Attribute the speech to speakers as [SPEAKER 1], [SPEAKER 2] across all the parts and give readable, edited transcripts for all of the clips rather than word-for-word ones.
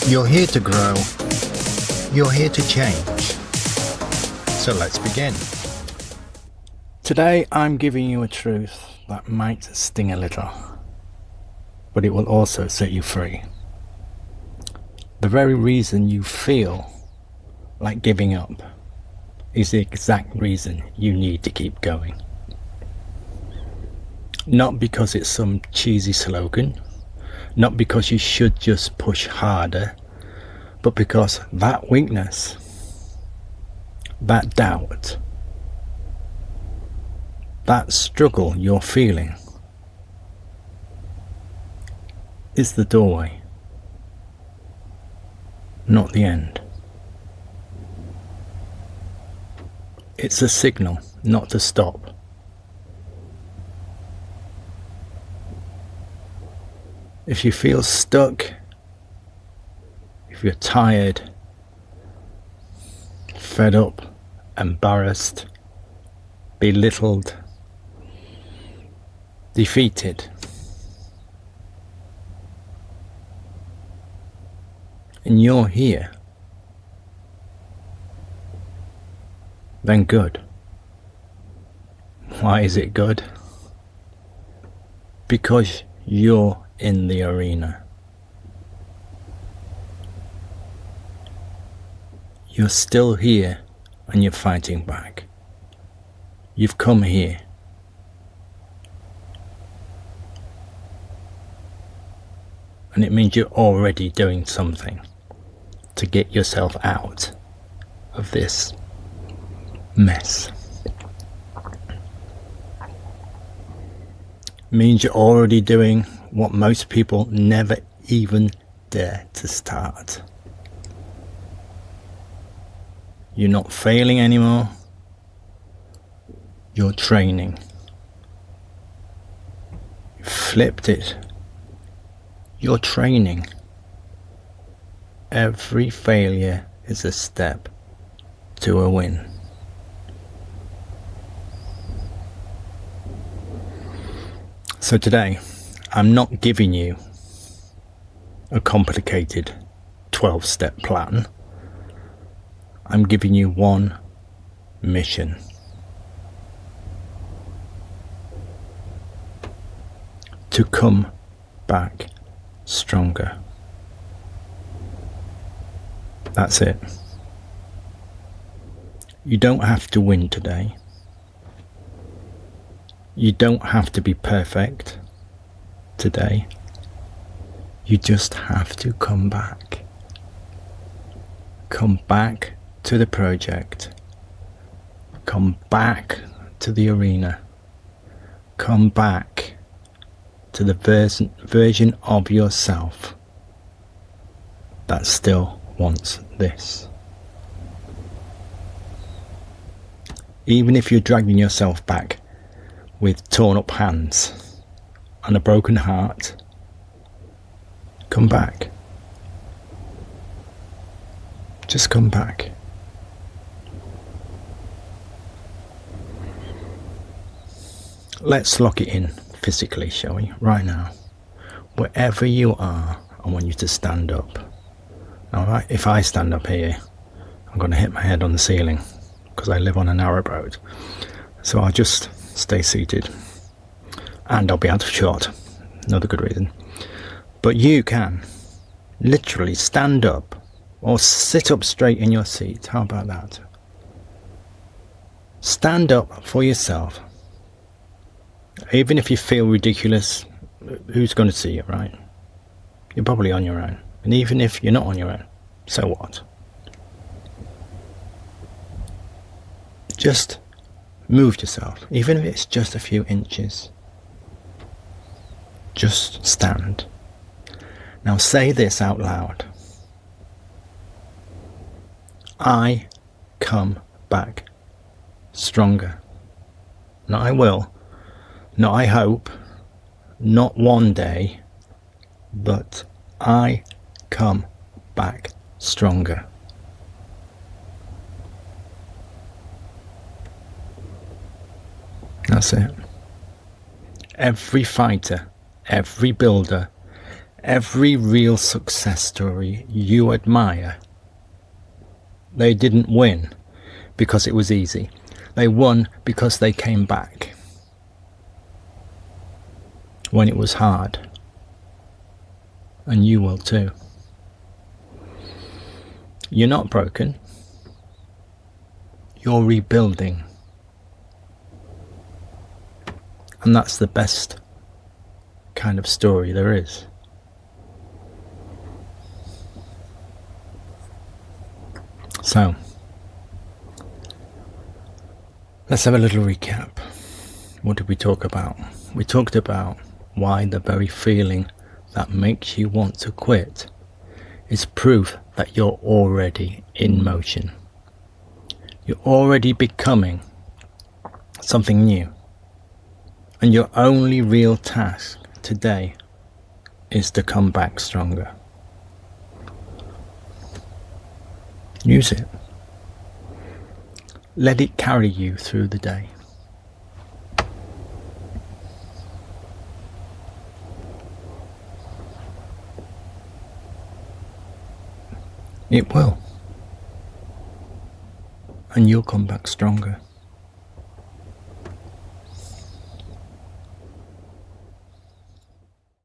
[SPEAKER 1] You're here to grow. You're here to change. So let's begin. Today I'm giving you a truth that might sting a little, but it will also set you free. The very reason you feel like giving up is the exact reason you need to keep going. Not because it's some cheesy slogan, not because you should just push harder, but because that weakness, that doubt, that struggle you're feeling is the doorway, not the end. It's a signal not to stop. If you feel stuck, if you're tired, fed up, embarrassed, belittled, defeated, and you're here, then good. Why is it good? Because you're in the arena. You're still here and you're fighting back. You've come here. And it means you're already doing something to get yourself out of this mess. It means you're already doing what most people never even dare to start. You're not failing anymore. You're training. You flipped it. You're training. Every failure is a step to a win. So today, I'm not giving you a complicated 12-step plan. I'm giving you one mission. To come back stronger. That's it. You don't have to win today. You don't have to be perfect today. You just have to come back. Come back to the project. Come back to the arena. Come back to the version of yourself that still wants this. Even if you're dragging yourself back with torn up hands and a broken heart, come back. Just come back. Let's lock it in physically, shall we? Right now. Wherever you are, I want you to stand up. Alright, if I stand up here, I'm going to hit my head on the ceiling because I live on a narrow road. So I'll just stay seated and I'll be out of shot. Another good reason. But you can literally stand up or sit up straight in your seat. How about that? Stand up for yourself. Even if you feel ridiculous, who's going to see you, right? You're probably on your own. And even if you're not on your own, so what? Just move yourself, even if it's just a few inches. Just stand. Now say this out loud. I come back stronger. Not I will, not I hope, not one day, but I come back stronger. That's it. Every fighter, every builder, Every real success story you admire, they didn't win because it was easy. They won because they came back when it was hard. And you will too. You're not broken. You're rebuilding. And that's the best kind of story there is. So, let's have a little recap. What did we talk about? We talked about why the very feeling that makes you want to quit is proof that you're already in motion. You're already becoming something new. And your only real task today is to come back stronger. Use it. Let it carry you through the day. It will. And you'll come back stronger.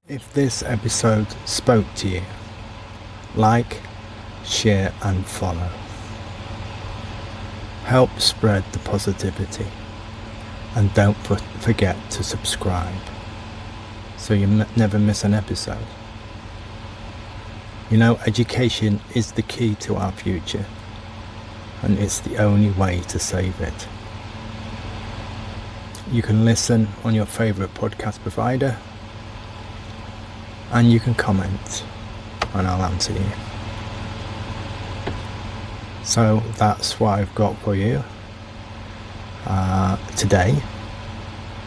[SPEAKER 1] If this episode spoke to you, like, share and follow. Help spread the positivity, and don't forget to subscribe so you never miss an episode. You know, education is the key to our future, and it's the only way to save it. You can listen on your favourite podcast provider, and you can comment and I'll answer you. So that's what I've got for you today,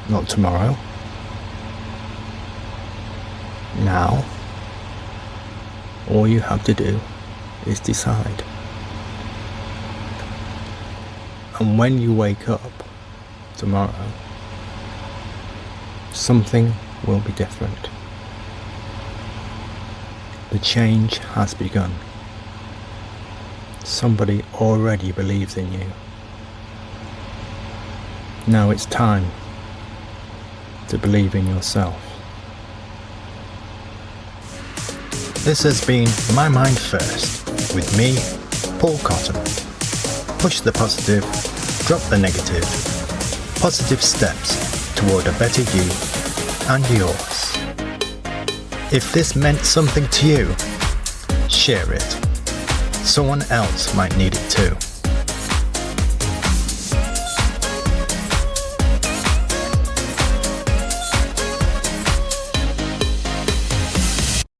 [SPEAKER 1] not tomorrow. Now, all you have to do is decide. And when you wake up tomorrow, something will be different. The change has begun. Somebody already believes in you. Now it's time to believe in yourself. This has been My Mind First with me, Paul Cotton. Push the positive, drop the negative. Positive steps toward a better you and yours. If this meant something to you, share it. Someone else might need it too.